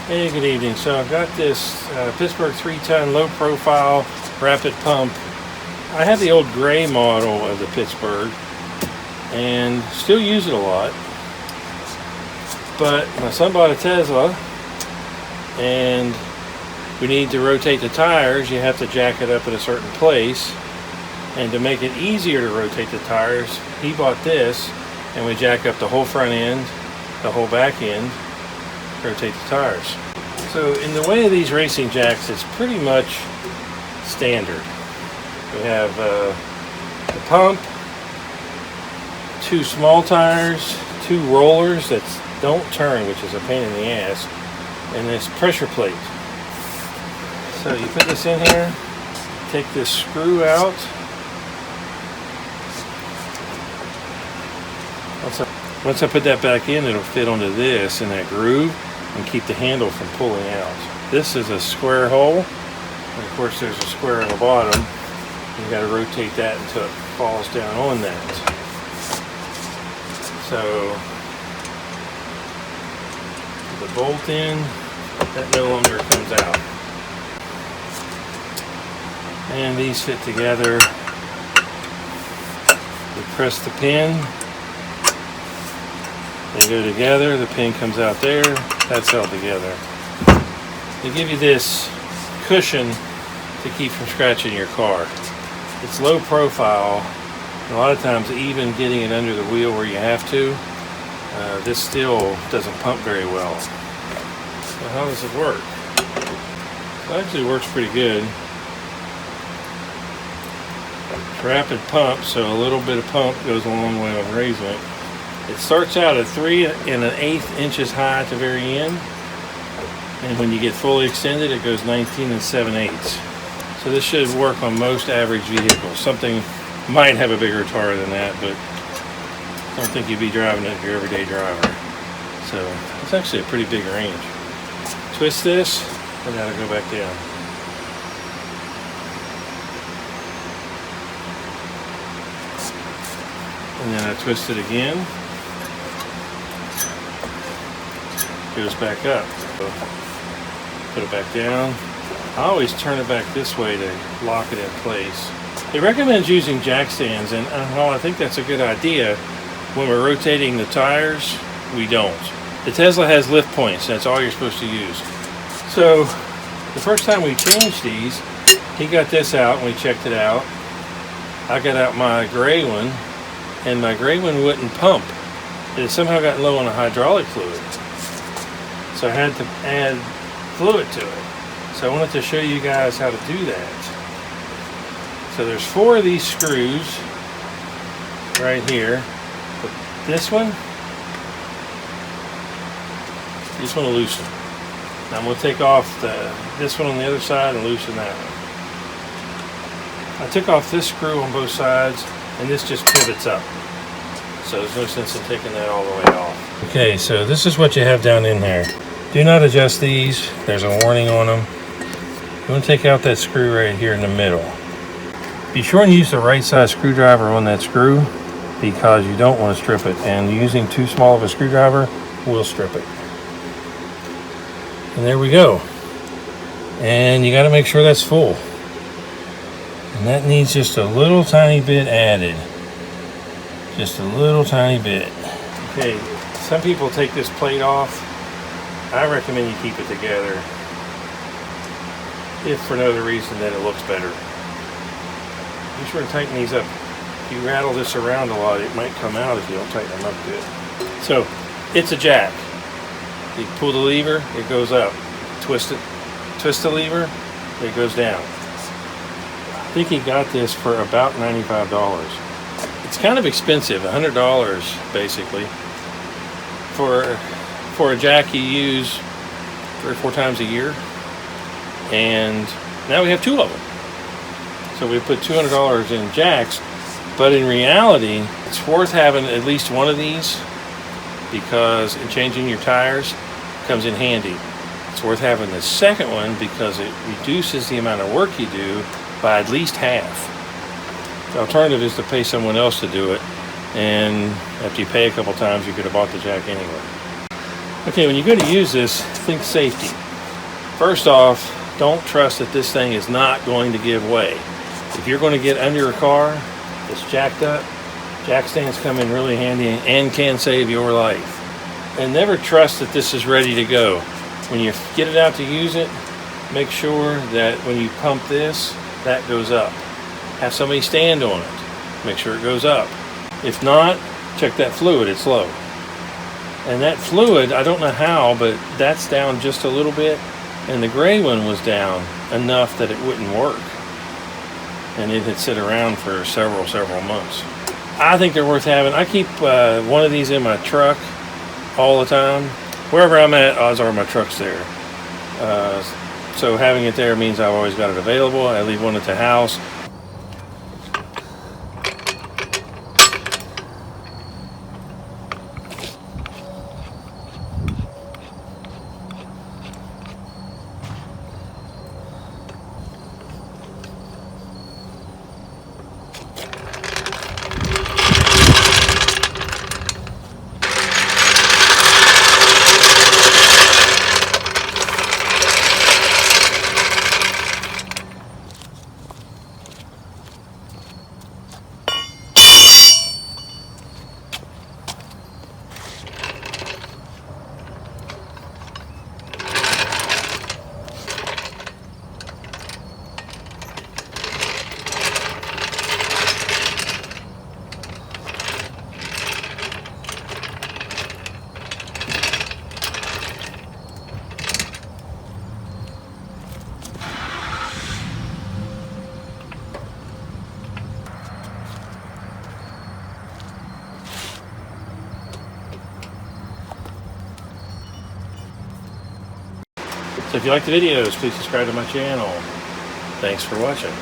Hey, good evening. So I've got this Pittsburgh 3-ton low profile rapid pump. I have the old gray model of the Pittsburgh and still use it a lot. But my son bought a Tesla and we need to rotate the tires. You have to jack it up at a certain place. And to make it easier to rotate the tires, he bought this and we jack up the whole front end, the whole back end, rotate the tires. So in the way of these racing jacks, it's pretty much standard. We have the pump, 2 small tires, 2 rollers that don't turn, which is a pain in the ass, and this pressure plate. So you put this in here, take this screw out. Once I put that back in, it'll fit onto this in that groove and keep the handle from pulling out. This is a square hole, and of course there's a square on the bottom. You got to rotate that until it falls down on that. So put the bolt in, that no longer comes out. And these fit together. We press the pin. They go together, the pin comes out there, that's held together. They give you this cushion to keep from scratching your car. It's low profile, and a lot of times even getting it under the wheel where you have to, this still doesn't pump very well. So how does it work? It actually works pretty good. It's rapid pump, so a little bit of pump goes a long way on raising it. It starts out at 3 1/8 inches high at the very end, and when you get fully extended, it goes 19 7/8. So this should work on most average vehicles. Something might have a bigger tire than that, but I don't think you'd be driving it if you're everyday driver. So it's actually a pretty big range. Twist this, and that'll go back down. And then I twist it again. Goes back up. So put it back down. I always turn it back this way to lock it in place. They recommend using jack stands, and while I think that's a good idea, when we're rotating the tires, we don't. The Tesla has lift points. That's all you're supposed to use. So the first time we changed these, he got this out and we checked it out. I got out my gray one, and my gray one wouldn't pump. It had somehow gotten low on the hydraulic fluid. So I had to add fluid to it. So I wanted to show you guys how to do that. So there's 4 of these screws right here. But this one will loosen. Now I'm going to take off this one on the other side and loosen that one. I took off this screw on both sides, and this just pivots up. So there's no sense in taking that all the way off. Okay, so this is what you have down in there. Do not adjust these. There's a warning on them. You want to take out that screw right here in the middle. Be sure and use the right size screwdriver on that screw, because you don't want to strip it, and using too small of a screwdriver will strip it. And there we go. And you got to make sure that's full. And that needs just a little tiny bit added. Just a little tiny bit. Okay, some people take this plate off. I recommend you keep it together, if for no other reason than it looks better. Be sure to tighten these up. If you rattle this around a lot, it might come out if you don't tighten them up good. So, it's a jack. You pull the lever, it goes up. Twist it. Twist the lever, it goes down. I think he got this for about $95. It's kind of expensive, $100 basically, for a jack you use 3 or 4 times a year. And now we have 2 of them. So we put $200 in jacks, but in reality, it's worth having at least one of these, because in changing your tires comes in handy. It's worth having the second one because it reduces the amount of work you do by at least half. The alternative is to pay someone else to do it, and after you pay a couple times, you could have bought the jack anyway. Okay, when you go to use this, think safety. First off, don't trust that this thing is not going to give way. If you're going to get under a car that's jacked up, jack stands come in really handy and can save your life. And never trust that this is ready to go. When you get it out to use it, make sure that when you pump this, that goes up. Have somebody stand on it. Make sure it goes up. If not, check that fluid, it's low. And that fluid, I don't know how, but that's down just a little bit. And the gray one was down enough that it wouldn't work. And it had sit around for several months. I think they're worth having. I keep one of these in my truck all the time. Wherever I'm at, odds are my truck's there. So having it there means I've always got it available. I leave one at the house. So if you like the videos, please subscribe to my channel. Thanks for watching.